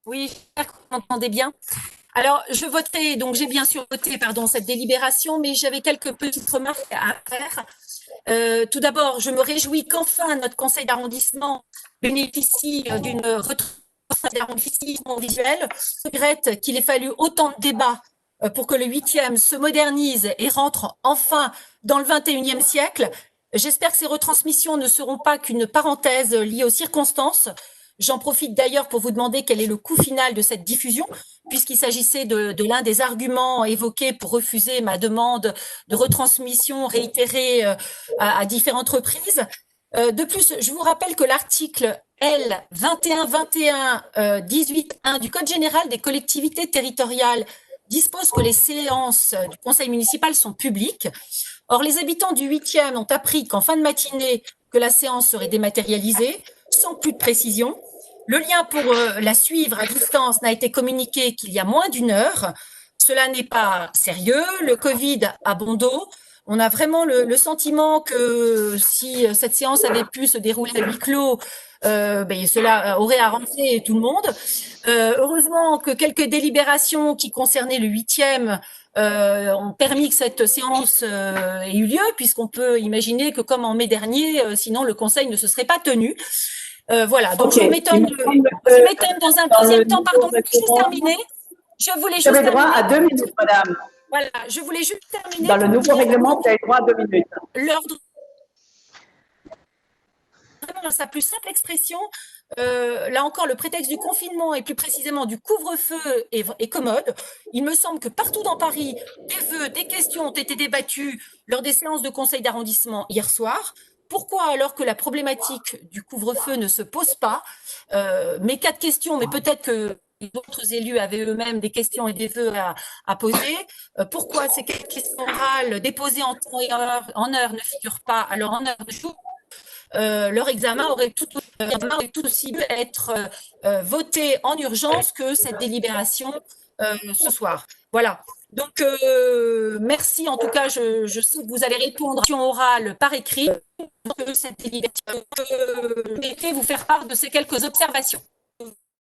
Oui, j'espère que vous m'entendez bien. Alors, je voterai, donc j'ai bien sûr voté, pardon, cette délibération, mais j'avais quelques petites remarques à faire. Tout d'abord, je me réjouis qu'enfin notre conseil d'arrondissement bénéficie d'une retraite d'arrondissement visuel. Je regrette qu'il ait fallu autant de débats pour que le huitième se modernise et rentre enfin dans le 21e siècle. J'espère que ces retransmissions ne seront pas qu'une parenthèse liée aux circonstances. J'en profite d'ailleurs pour vous demander quel est le coût final de cette diffusion, puisqu'il s'agissait de l'un des arguments évoqués pour refuser ma demande de retransmission réitérée à différentes reprises. De plus, je vous rappelle que l'article L 2121-18-1 du Code général des collectivités territoriales dispose que les séances du conseil municipal sont publiques. Or, les habitants du 8e ont appris qu'en fin de matinée, que la séance serait dématérialisée, sans plus de précision. Le lien pour la suivre à distance n'a été communiqué qu'il y a moins d'une heure. Cela n'est pas sérieux. Le Covid a bon dos. On a vraiment le sentiment que si cette séance avait pu se dérouler à huis clos, cela aurait arrangé tout le monde. Heureusement que quelques délibérations qui concernaient le huitième ont permis que cette séance ait eu lieu, puisqu'on peut imaginer que comme en mai dernier, sinon le Conseil ne se serait pas tenu. Voilà, donc Ok, je m'étonne dans un deuxième temps, pardon, juste terminer. Je voulais vous juste avez droit terminer. à 2 minutes, madame. Voilà, je voulais juste terminer Dans le pour nouveau dire règlement, vous avez droit à 2 minutes. l'ordre, vraiment dans sa plus simple expression. Là encore, le prétexte du confinement et plus précisément du couvre-feu est commode. Il me semble que partout dans Paris, des vœux, des questions ont été débattues lors des séances de conseil d'arrondissement hier soir. Pourquoi, alors que la problématique du couvre-feu ne se pose pas, mes quatre questions, mais peut-être que les autres élus avaient eux-mêmes des questions et des vœux à poser. Pourquoi ces quatre questions orales déposées en temps et en heure ne figurent pas alors en heure de jour? Leur examen aurait tout aussi dû être voté en urgence que cette délibération ce soir. Voilà. Donc, merci. En tout cas, je sais que vous allez répondre à la question orale par écrit. Cette délibération, je vais vous faire part de ces quelques observations.